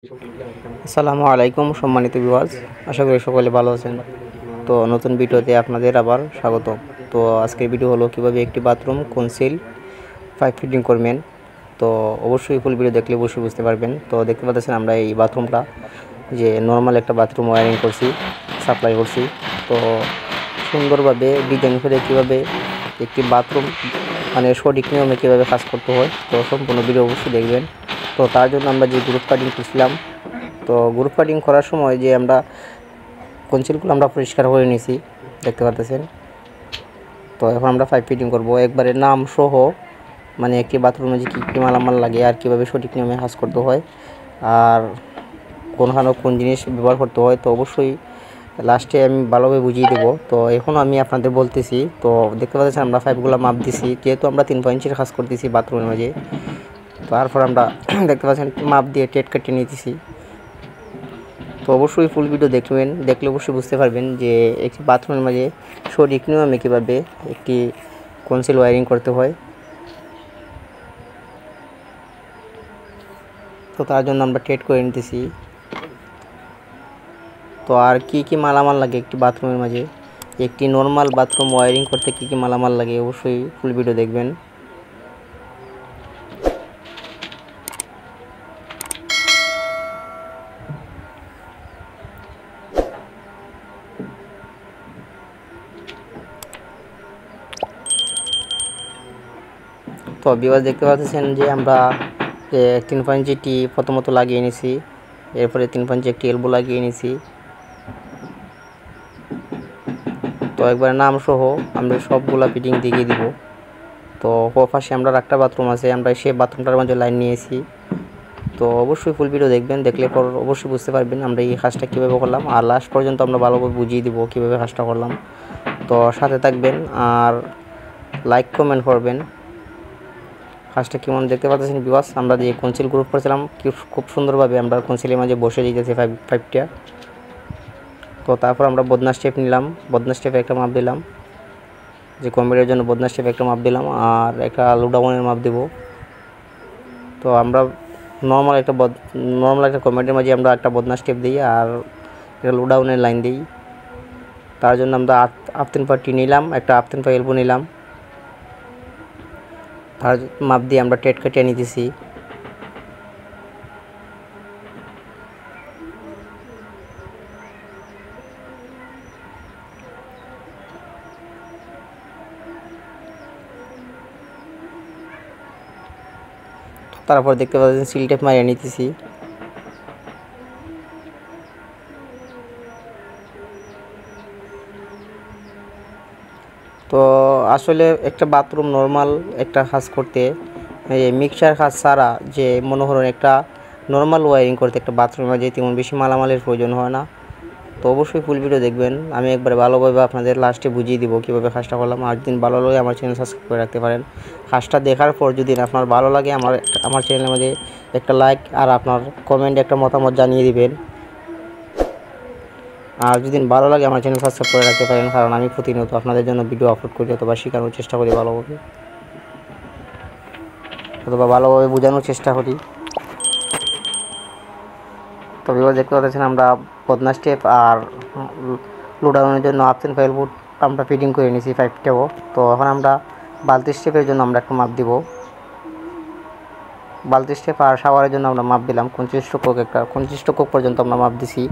আসসালামু আলাইকুম সম্মানিত ভিউয়ার্স, আশা করি সকলে ভালো আছেন। তো নতুন ভিডিওতে আপনাদের আবার স্বাগত। তো আজকের ভিডিও হলো কিভাবে একটি বাথরুম কনসিল পাইপ ফিটিং করবেন। তো অবশ্যই ফুল ভিডিও দেখলে অবশ্যই বুঝতে পারবেন। তো দেখতে পাচ্ছেন আমরা এই বাথরুমটা যে নর্মাল একটা বাথরুম ওয়্যারিং করছি, সাপ্লাই করছি। তো সুন্দরভাবে ডিজাইন করে কীভাবে একটি বাথরুম মানে সঠিক নিয়মে কীভাবে কাজ করতে হয়, তো সম্পূর্ণ ভিডিও অবশ্যই দেখবেন। তো তার জন্য আমরা যে গ্রুপ কাটিং করছিলাম, তো গ্রুপ কাটিং করার সময় যে আমরা কনসিলগুলো আমরা পরিষ্কার করে নিয়েছি, দেখতে পাচ্ছেন। তো এখন আমরা পাইপ ফিটিং করব একবারে নাম সহ, মানে একটি বাথরুমে যে কী কী মালামাল লাগে আর কীভাবে সঠিক নিয়মে কাজ করতে হয় আর কোনখানে কোন জিনিস ব্যবহার করতে হয়, তো অবশ্যই লাস্টে আমি ভালোভাবে বুঝিয়ে দেবো। তো এখন আমি আপনাদের বলতেছি। তো দেখতে পাচ্ছেন আমরা পাইপগুলো মাপ দিছি, যেহেতু আমরা 3 ইঞ্চির কাজ করতেছি বাথরুমের মাঝে। তারপর আমরা দেখতে পাচ্ছেন মাপ দিয়ে টেট কেটে নিতেছি। তো অবশ্যই ফুল ভিডিও দেখবেন, দেখলে অবশ্যই বুঝতে পারবেন যে একটি বাথরুমের মাঝে সঠিক নিয়মে কীভাবে একটি কনসিল ওয়্যারিং করতে হয়। তো তার জন্য আমরা টেট করে নিতেছি। তো আর কি কি মালামাল লাগে একটি বাথরুমের মাঝে, একটি নর্মাল বাথরুম ওয়্যারিং করতে কি কি মালামাল লাগে, অবশ্যই ফুল ভিডিও দেখবেন। তো ভিউয়ার্স দেখতে পাচ্ছেন যে আমরা 3 ইঞ্চিটি প্রথমত লাগিয়ে নিয়েছি, এরপরে 3 ইঞ্চি একটি এলবো লাগিয়ে নিয়েছি। তো একবার নাম সহ আমরা সবগুলা ফিটিং দিয়ে দিব। তো পাশে আমরা একটা বাথরুম আছে, আমরা সেই বাথরুমটার মধ্যে লাইন নিয়েছি। তো অবশ্যই ফুল ভিডিও দেখবেন, দেখলে পর অবশ্যই বুঝতে পারবেন আমরা এই কাজটা কীভাবে করলাম, আর লাস্ট পর্যন্ত আমরা ভালোভাবে বুঝিয়ে দিব কীভাবে কাজটা করলাম। তো সাথে থাকবেন আর লাইক কমেন্ট করবেন। কাজটা কেমন দেখতে পাচ্ছেন ভিউয়ার্স, আমরা যে কনসিল গ্রুপ করেছিলাম খুব সুন্দরভাবে আমরা কনসিলের মাঝে বসে যেতেছি পাইপটা। তো তারপর আমরা বদনা স্টেপ নিলাম, বদনা স্টেপে একটা মাপ দিলাম, যে কম্পিউটারের জন্য বদনা স্টেপে একটা মাপ দিলাম আর একটা লুডাউনের মাপ দেব। তো আমরা নর্মাল একটা কম্পিউটারের মাঝে আমরা একটা বদনা স্টেপ দিই আর একটা লুডাউনের লাইন দিই। তার জন্য আমরা 8 পাটি নিলাম, একটা 8 পা এলবো নিলাম, তার মাপ দিয়ে আমরা টেট কেটে নিতেছি। তারপর দেখতে পাচ্ছেন সিল টেপ মারিয়ে নিতেছি। তো আসলে একটা বাথরুম নর্মাল একটা কাজ করতে, মিক্সার কাজ ছাড়া যে মনে করুন একটা নর্মাল ওয়্যারিং করতে একটা বাথরুমের মাঝে তেমন বেশি মালামালের প্রয়োজন হয় না। তো অবশ্যই ফুল ভিডিও দেখবেন, আমি একবার ভালোভাবে আপনাদের লাস্টে বুঝিয়ে দিব কীভাবে কাজটা করলাম। আর যদি ভালো লাগে আমার চ্যানেল সাবস্ক্রাইব করে রাখতে পারেন। কাজটা দেখার পর যদি আপনার ভালো লাগে আমার চ্যানেলের মধ্যে একটা লাইক আর আপনার কমেন্টে একটা মতামত জানিয়ে দিবেন। আর যদি ভালো লাগে আমার চ্যানেল সাবস্ক্রাইব করে রাখতে পারেন, কারণ আমি প্রতিনিয়ত আপনাদের জন্য ভিডিও আপলোড করি অথবা শেখানোর চেষ্টা করি ভালোভাবে, অথবা ভালোভাবে বোঝানোর চেষ্টা করি। তো ভিউয়ার্স দেখতে পাচ্ছেন আমরা বদনা স্টেপ আর লুডাউনের জন্য আপসেন ফাইল বুট আমরা ফিটিং করে নিয়েছি পাইপটাও। তো এখন আমরা বালতি স্টেপের জন্য আমরা একটা মাপ দিব, বালতি স্টেপ আর শাওয়ারের জন্য আমরা মাপ দিলাম 25 কক পর্যন্ত আমরা মাপ দিছি।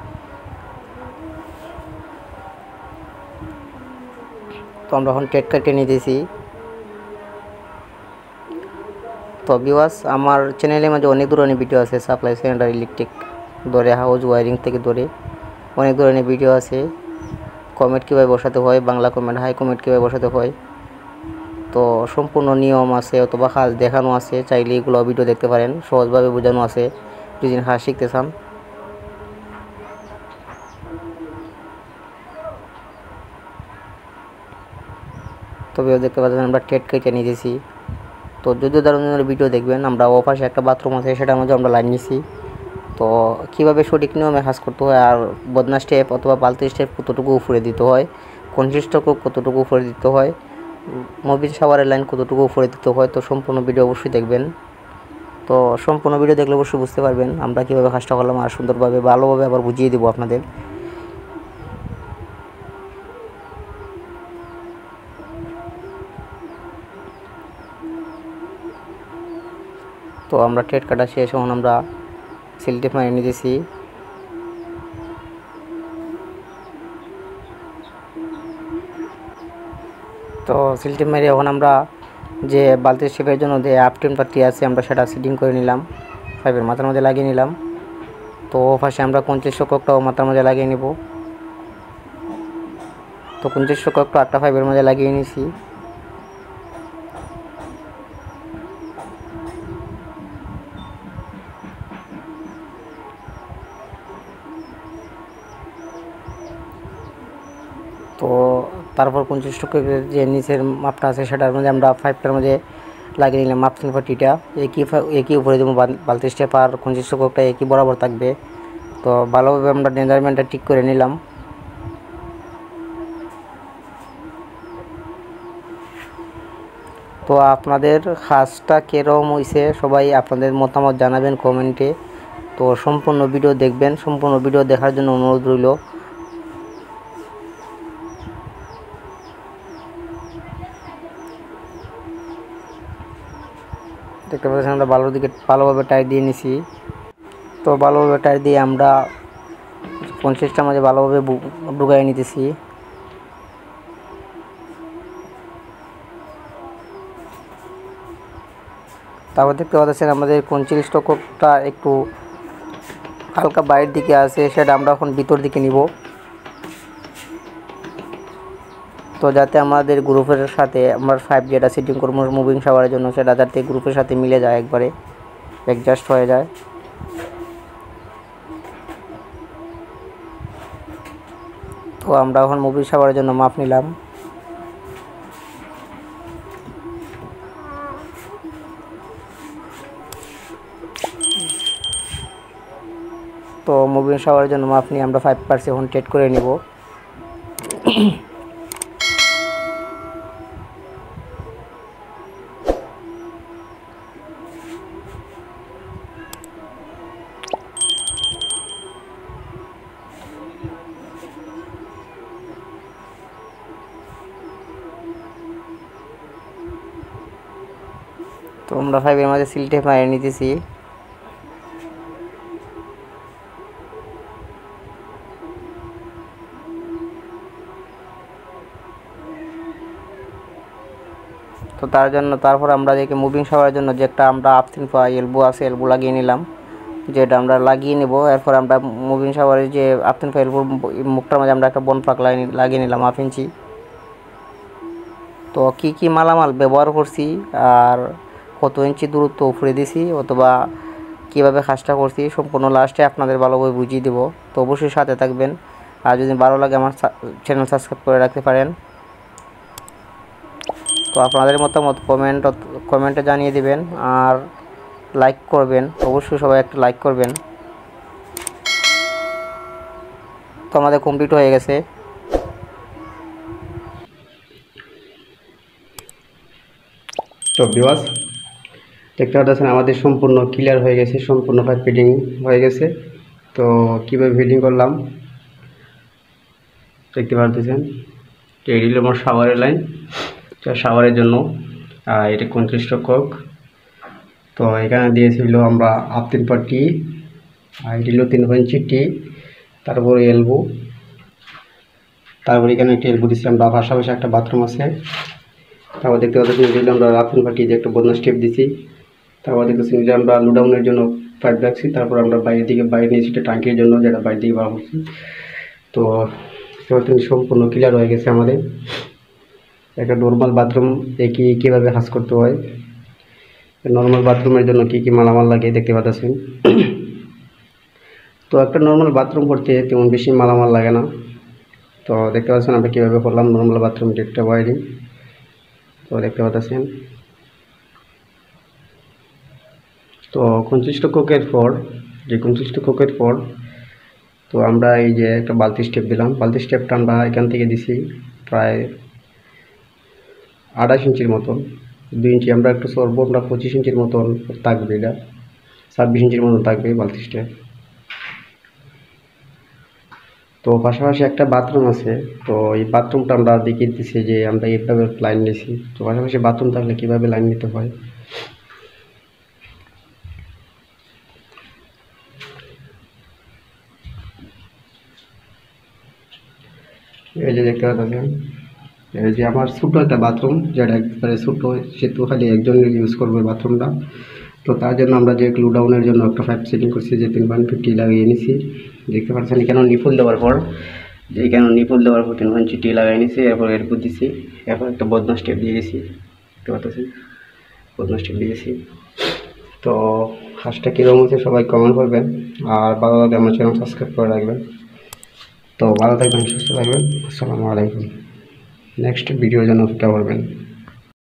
তো আমরা এখন টেট কেটে নিতেছি। তো ভিউয়ার্স আমার চ্যানেলের মধ্যে অনেক ধরনের ভিডিও আছে, সাপ্লাই সেন্টার ইলেকট্রিক ধরে হাউস ওয়্যারিং থেকে ধরে অনেক ধরনের ভিডিও আছে। কমেন্ট কীভাবে বসাতে হয়, বাংলা কমেন্ট, হাই কমেন্ট কীভাবে বসাতে হয়, তো সম্পূর্ণ নিয়ম আছে অথবা কাজ দেখানো আছে, চাইলে এগুলো ভিডিও দেখতে পারেন, সহজভাবে বোঝানো আছে যদি কাজ শিখতে চান। তবে দেখতে পাচ্ছেন আমরা টেট কেটে নিয়েছি। তো যদি ধরনের ভিডিও দেখবেন, আমরা ওপাশে একটা বাথরুম আছে সেটার মধ্যে আমরা লাইন নিয়েছি। তো কীভাবে সঠিক নিয়মে কাজ করতে হয় আর বদনা স্টেপ অথবা বালতি স্টেপ কতটুকু উপরে দিতে হয়, কনসিস্ট কতটুকু উপরে দিতে হয়, মোবিল শাওয়ারের লাইন কতটুকু উপরে দিতে হয়, তো সম্পূর্ণ ভিডিও অবশ্যই দেখবেন। তো সম্পূর্ণ ভিডিও দেখলে অবশ্যই বুঝতে পারবেন আমরা কীভাবে কাজটা করলাম, আর সুন্দরভাবে ভালোভাবে আবার বুঝিয়ে দেবো আপনাদের। তো আমরা টেট কাটা শেষ, এখন আমরা সিলটেপ মারিয়ে নিতেছি। তো সিলটেপ মারিয়ে এখন আমরা যে বালতির শেপের জন্য যে আপটেন পাত্রি আছে আমরা সেটা সিটিং করে নিলাম, পাইপের মাথার মধ্যে লাগিয়ে নিলাম। তো পাশে আমরা 25 শকটাও মাথার মধ্যে লাগিয়ে নেব। তো 25 শকটা 8টা পাইপের মধ্যে লাগিয়ে নিয়েছি। তো তারপর 25 শকের যে নিচের মাপটা আছে সেটার মধ্যে আমরা পাইপটার মধ্যে লাগিয়ে নিলাম মাপসিন পাটিটা একই উপরে দেবো বালতি স্টেপ, আর 25 শকটা একই বরাবর থাকবে। তো ভালোভাবে আমরা মেজারমেন্টটা ঠিক করে নিলাম। তো আপনাদের কাজটা কীরকম হয়েছে সবাই আপনাদের মতামত জানাবেন কমেন্টে। তো সম্পূর্ণ ভিডিও দেখবেন, সম্পূর্ণ ভিডিও দেখার জন্য অনুরোধ রইল। দেখতে পাচ্ছেন আমরা ভালোভাবে টায়ার দিয়ে নিছি। তো ভালোভাবে টায়ার দিয়ে আমরা 50টার মাঝে ভালোভাবে ঢুকাই নিতেছি। তারপর দেখতে পাচ্ছেন আমাদের 25 স্টকটা একটু হালকা বাইরের দিকে আছে, সেটা আমরা এখন ভিতর দিকে নিব। তো যাতে আমাদের গ্রুপের সাথে আমরা 5 যেটা সেটিং করবো মুভিং শাওয়ারের জন্য সেটা যাতে গ্রুপের সাথে মিলে যায়, একবারে অ্যাডজাস্ট হয়ে যায়। তো আমরা এখন মুভিং শাওয়ারের জন্য মাপ নিলাম। তো মুভিং শাওয়ারের জন্য মাপ নিয়ে আমরা 5% এখন টেট করে নিব। তো আমরা 5 এর মাঝে সিলটেপ মারিয়ে নিতেছি। তো তারপর আমরা দেখে মুভিং শাওয়ারের জন্য যে একটা আমরা আপথিন এলবো আছে, এলবো লাগিয়ে নিলাম, যেটা আমরা লাগিয়ে নেব। এরপর আমরা মুভিং শাওয়ারের যে আপথিন এলবোর মুখটার মাঝে আমরা একটা বন প্লাগ লাগিয়ে নিলাম 1/2 ইঞ্চি। তো কি মালামাল ব্যবহার করছি আর কত ইঞ্চি দূরত্ব উপরে দিছি অথবা কীভাবে কাজটা করছি সম্পূর্ণ লাস্টে আপনাদের ভালোভাবে বুঝিয়ে দেবো। তো অবশ্যই সাথে থাকবেন, আর যদি ভালো লাগে আমার চ্যানেল সাবস্ক্রাইব করে রাখতে পারেন। তো আপনাদের মতামত কমেন্টে জানিয়ে দিবেন, আর লাইক করবেন, অবশ্যই সবাই একটা লাইক করবেন। তো আমাদের কমপ্লিট হয়ে গেছে। তো ভিউয়ার্স দেখতে পাচ্ছেন আমাদের সম্পূর্ণ ক্লিয়ার হয়ে গেছে, সম্পূর্ণ পাইপ ফিটিং হয়ে গেছে। তো কীভাবে ফিটিং করলাম দেখতে পাচ্ছেন। তো এটি হলো আমার শাওয়ারের লাইন, শাওয়ারের জন্য এটা 25 কক। তো এখানে দিয়েছিল আমরা আপতিন পাটি, আর এটি হলো 3 ইঞ্চি টি, তারপরে এলবো, তারপরে এখানে একটা এলবো দিচ্ছি আমরা, পাশাপাশি একটা বাথরুম আছে। তারপর দেখতে পাচ্ছি যে আমরা আপতিন পাটি দিয়ে একটা বদনা স্টেপ দিছি। তারপর দেখতেছি যে আমরা লুডাউনের জন্য পাইপ রাখছি। তারপর আমরা বাইরে নিয়েছি এটা ট্যাঙ্কির জন্য, যেটা বাইরে দিকে বার করছি। তো সম্পূর্ণ ক্লিয়ার হয়ে গেছে আমাদের। একটা নর্মাল বাথরুম কীভাবে কাজ করতে হয়, নর্মাল বাথরুমের জন্য কী মালামাল লাগে দেখতে পাচ্ছেন। তো একটা নর্মাল বাথরুম করতে তেমন বেশি মালামাল লাগে না। তো দেখতে পাচ্ছেন আমরা কীভাবে করলাম নর্মাল বাথরুমটি একটা ওয়ারিং। তো দেখতে পাচ্ছেন। তো 25 কোকের পর তো আমরা এই যে একটা বালতি স্টেপ দিলাম, বালতি স্টেপটা আমরা এখান থেকে দিছি প্রায় 28 ইঞ্চির মতন, 2 ইঞ্চি আমরা একটু সরবো, আমরা 25 ইঞ্চির মতন থাকবে এটা। 26 ইঞ্চির মতো থাকবে বালতিসটা। তো পাশাপাশি একটা বাথরুম আছে, তো এই বাথরুমটা আমরা দেখিয়ে দিচ্ছি যে আমরা এইভাবে লাইন নিয়েছি। তো পাশাপাশি বাথরুম থাকলে কীভাবে লাইন নিতে হয়। এই যে দেখতে পাচ্ছেন, এই যে আমার ছোটো একটা বাথরুম, যেটা একবারে ছোটো, সেহেতু খালি একজন ইউজ করবে বাথরুমটা। তো তার জন্য আমরা যে গ্লু ডাউনের জন্য একটা পাইপ সেটিং করছি, যে 3.50 লাগিয়ে নিছি। দেখতে পাচ্ছেন এখানেও নিপুল দেওয়ার পর, যে এখানে নিপুল দেওয়ার পর 3.50 লাগাই নিছি। এরপর এরপর দিছি, এরপর একটা বদনা স্টেপ দিয়ে দিছি। দেখতে পাচ্ছেন বদনা স্টেপ দিয়েছি। তো কাজটা কীরকম হচ্ছে সবাই কমেন্ট করবেন, আর ভালো লাগলে আমার চ্যানেল সাবস্ক্রাইব করে রাখবেন। তো ভালো থাকবেন, সুস্থ থাকবেন। আসসালামু আলাইকুম। নেক্সট ভিডিওর জন্য অপেক্ষা করবেন।